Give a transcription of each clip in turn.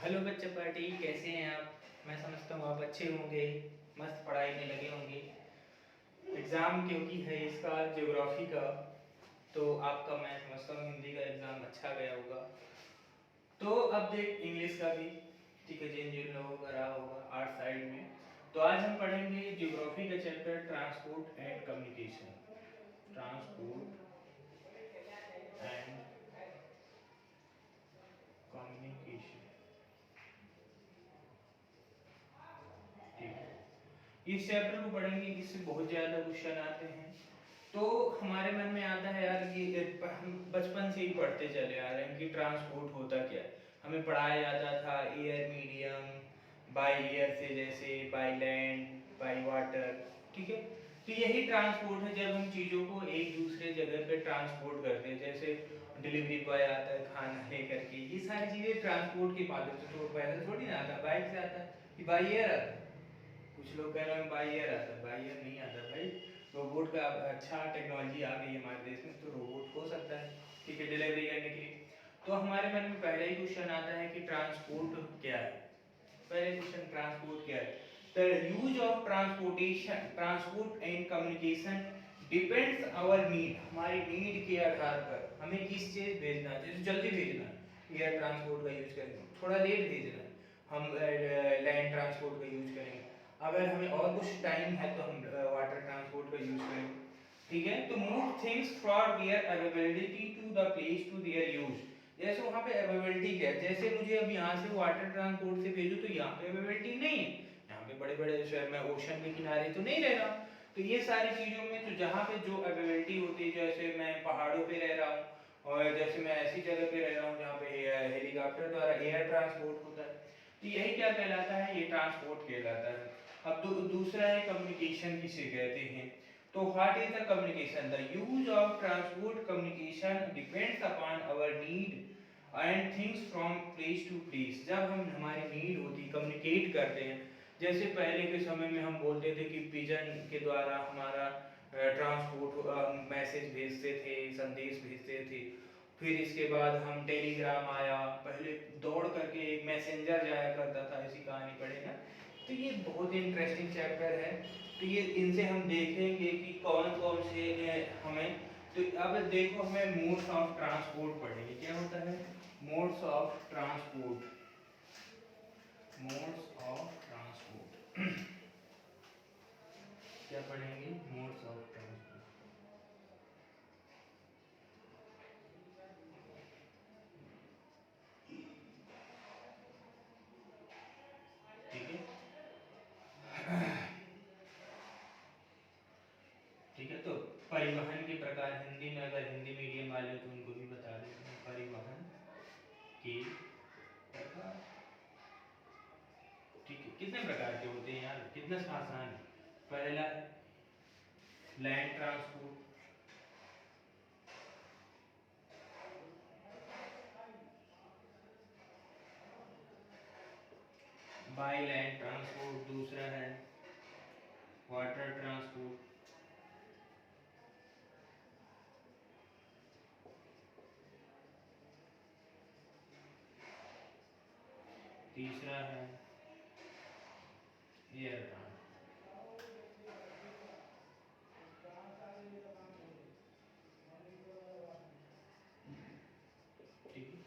Hello बच्चे party, कैसे हैं आप? मैं समझता हूँ आप अच्छे होंगे, मस्त पढ़ाई में लगे होंगे। एग्ज़ाम क्योंकि है इसका ज्योग्राफी का, तो आपका मैं समझता हूँ हिंदी का एग्ज़ाम अच्छा गया होगा। तो अब देख इंग्लिश का भी, ठीक है, जिन जिन लोगों का रहा होगा आर्ट साइड में। तो आज हम पढ़ेंगे ज्योग्राफी का chapter transport and communication. Transport and communication, ठीक है। इस चैप्टर को पढ़ेंगे, इससे बहुत ज़्यादा क्वेश्चन आते हैं। तो हमारे मन में आता है यार कि हम बचपन से ही पढ़ते चले आ रहे हैं कि ट्रांसपोर्ट होता क्या है। हमें पढ़ाया जाता था एयर मीडियम, बाय एयर से, जैसे बाय लैंड, बाय वाटर, ठीक है। तो यही ट्रांसपोर्ट है, जब हम चीज़ों को एक दूसरे जगह पे ट्रांसपोर्ट करते हैं। जैसे डिलीवरी बॉय आता है खाना लेकर के, ये सारी चीज़ें ट्रांसपोर्ट के माध्यम से, तो पैदल थोड़ी ना आता, बाइक से आता है कि बाय एयर आता है। कुछ लोग कह रहे हैं बाई ईयर आता है, बाई ईयर नहीं आता भाई। रोबोट का अच्छा टेक्नोलॉजी आ गई है हमारे देश में, तो रोबोट हो सकता है, ठीक है, डिलीवरी करने के लिए। तो हमारे मन में पहला ही क्वेश्चन आता है कि ट्रांसपोर्ट क्या है। पहले क्वेश्चन, ट्रांसपोर्ट क्या है? The use of transportation, transport and communication depends our need. हमारी नीड के आधार पर हमें किस चीज भेजना है, जैसे जल्दी भेजना है एयर ट्रांसपोर्ट का यूज करेंगे, थोड़ा लेट भेजना है हम लैंड ट्रांसपोर्ट का यूज करेंगे। अगर हमें और कुछ टाइम है तो हम वाटर ट्रांसपोर्ट का यूज करेंगे, ठीक है। तो move things from their availability to the place to their use. जैसे वहाँ पे अवेलेबिलिटी क्या है, जैसे मुझे अब यहाँ से वाटर ट्रांसपोर्ट से भेजो तो यहाँ पे अवेलेबिलिटी नहीं है। यहाँ पे बड़े बड़े शहर में ओशन के किनारे तो नहीं रह रहा हूँ। तो ये सारी चीज़ों में तो जहाँ पे जो अवेलेबिलिटी होती है, जैसे मैं पहाड़ों पे रह रहा हूँ, और जैसे मैं ऐसी जगह पे रह रहा हूँ जहाँ पे हेलीकॉप्टर द्वारा एयर ट्रांसपोर्ट होता है, तो यही क्या कहलाता है, ये ट्रांसपोर्ट कहलाता है। अब दूसरा है कम्युनिकेशन किसे कहते हैं। तो what is the communication? The use of transport communication depends upon our need and things from place to place. जब हम हमारी नीड होती, कम्युनिकेट करते हैं, जैसे पहले के समय में हम बोलते थे कि पिजन के द्वारा हमारा ट्रांसपोर्ट, मैसेज भेजते थे, संदेश भेजते थे। फिर इसके बाद हम टेलीग्राम आया, पहले दौड़ करके एक मैसेंजर जाया करता था, ऐसी कहानी पढ़े ना। तो ये बहुत इंटरेस्टिंग चैप्टर है। तो ये इनसे हम देखेंगे कि कौन कौन से हमें, तो अब देखो हमें मोड्स ऑफ ट्रांसपोर्ट पढ़ेंगे, क्या होता है modes of transport. Modes of transport क्या पढ़ेंगे, मोड्स ऑफ ट्रांसपोर्ट, ठीक है। ठीक है, तो परिवहन के प्रकार हिंदी में, अगर हिंदी मीडियम वाले हो तो उनको भी बता देते हैं, परिवहन के प्रकार, ठीक है। कितने प्रकार के होते हैं यार, कितना आसान है। पहला land transport, by land transport. दूसरा है वाटर ट्रांसपोर्ट। तीसरा है एयर ट्रांसपोर्ट, ठीक है।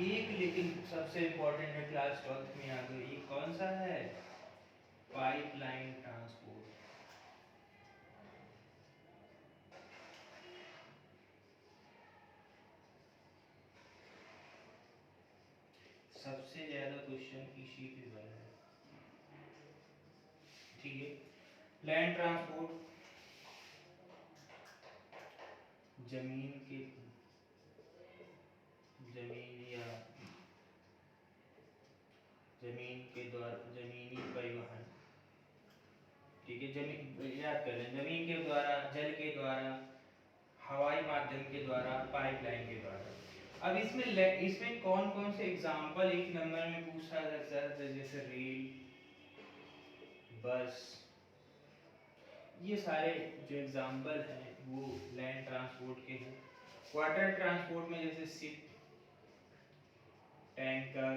एक लेकिन सबसे इंपॉर्टेंट है, क्लास 12th में आ गई, ये कौन सा है, पाइपलाइन ट्रांसपोर्ट। सबसे ज्यादा क्वेश्चन इसी पे बना है, ठीक है। लैंड ट्रांसपोर्ट, जमीन के, जमीन या जमीन के द्वारा, जमीनी परिवहन, ठीक है। जमीन याद कर लें, जमीन के द्वारा, जल के द्वारा, हवाई माध्यम के द्वारा, पाइपलाइन के द्वारा। अब इसमें कौन कौन से एग्जाम्पल एक नंबर में पूछा जा सकता है, जैसे रेल, बस, ये सारे जो एग्जाम्पल हैं वो लैंड ट्रांसपोर्ट के हैं। वाटर ट्रांसपोर्ट में जैसे शिप, टैंकर,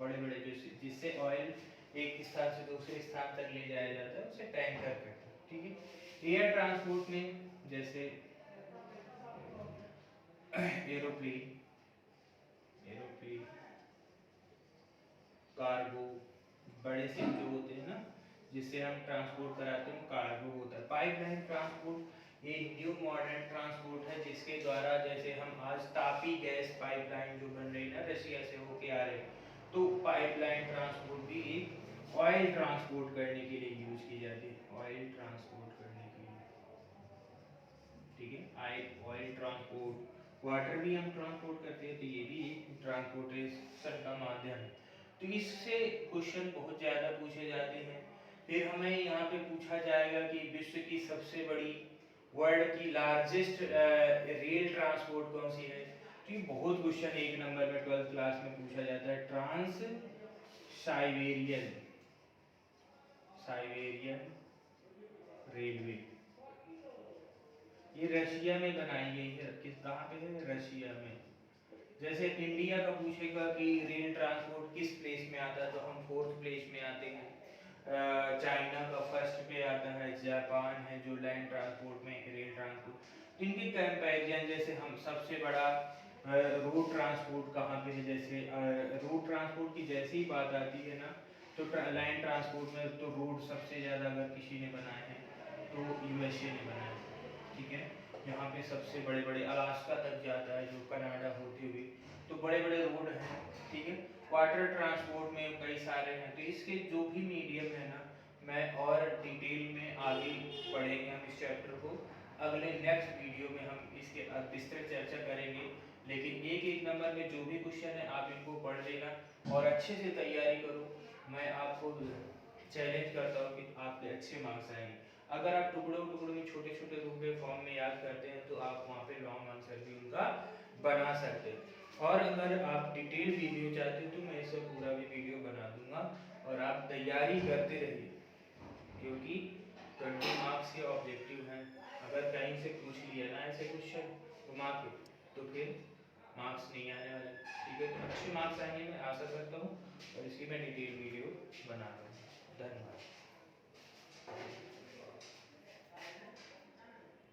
बड़े बड़े जो जिससे ऑयल एक स्थान से दूसरे स्थान तक ले जाया जाता है उसे टैंकर कहते हैं, ठीक है। एयर ट्रांसपोर्ट में जैसे एरोप्लेन, एरोप्लेन, कार्गो, बड़े से जो होते हैं ना जिससे हम ट्रांसपोर्ट कराते हैं कार्गो होता है। पाइपलाइन ट्रांसपोर्ट एक न्यू मॉडर्न ट्रांसपोर्ट है जिसके द्वारा जैसे हम आज तापी गैस पाइपलाइन जो बन रही है ना रशिया से होके आ रहे हैं, तो पाइपलाइन ट्रांसपोर्ट भी एक ऑयल ट्रांसपोर्ट करने के लिए यूज की जाती है, ऑयल ट्रांसपोर्ट करने के लिए, ठीक है। ऑयल ट्रांसपोर्ट, वाटर भी हम ट्रांसपोर्ट करते हैं तो ये भी एक ट्रांसपोर्टेशन का माध्यम है। तो इससे क्वेश्चन बहुत ज़्यादा पूछे जाते हैं। फिर हमें यहाँ पे पूछा जाएगा कि विश्व की सबसे बड़ी, वर्ल्ड की लार्जेस्ट रेल ट्रांसपोर्ट कौन सी है। तो ये बहुत क्वेश्चन एक नंबर में 12th क्लास में पूछा जाता है। ट्रांस साइबेरियन, साइबेरियन रेलवे, ये रशिया में बनाई गई है। किस कहाँ पे है, रशिया में। जैसे इंडिया का पूछेगा कि रेल ट्रांसपोर्ट किस प्लेस में आता है तो हम 4th प्लेस में आते हैं। चाइना का फर्स्ट पे आता है, जापान है जो लैंड ट्रांसपोर्ट में रेल ट्रांसपोर्ट। इनकी कंपैरिजन जैसे हम सबसे बड़ा रोड ट्रांसपोर्ट कहाँ पे है, जैसे रोड ट्रांसपोर्ट की जैसे ही बात आती है ना तो लैंड ट्रांसपोर्ट में तो रोड सबसे ज़्यादा अगर किसी ने बनाए हैं तो यूएसए ने बनाए हैं, ठीक है। यहाँ पे सबसे बड़े बड़े अलास्का तक जाता है जो कनाडा होते हुए, तो बड़े बड़े रोड हैं, ठीक है। वाटर ट्रांसपोर्ट में कई सारे हैं, तो इसके जो भी मीडियम है ना मैं और डिटेल में आगे पढ़ेंगे हम इस चैप्टर को। अगले नेक्स्ट वीडियो में हम इसके विस्तृत चर्चा करेंगे। लेकिन एक एक नंबर में जो भी क्वेश्चन है आप इनको पढ़ लेना और अच्छे से तैयारी करो। मैं आपको चैलेंज करता हूँ कि आपके अच्छे मार्क्स आएंगे। अगर आप टुकड़ों टुकड़ों में छोटे छोटे रूप में फॉर्म में याद करते हैं तो आप वहाँ पे लॉन्ग आंसर भी उनका बना सकते हैं। और अगर आप डिटेल वीडियो चाहते हैं तो मैं इसका पूरा भी वीडियो बना दूंगा और आप तैयारी करते रहिए क्योंकि 20 मार्क्स के ऑब्जेक्टिव हैं। अगर कहीं से पूछ लिया ना ऐसे क्वेश्चन घुमा के तो फिर मार्क्स नहीं आने वाले, ठीक है। तो अच्छे मार्क्स आएंगे मैं आशा करता हूँ और इसकी मैं डिटेल वीडियो बना दूँगा। धन्यवाद।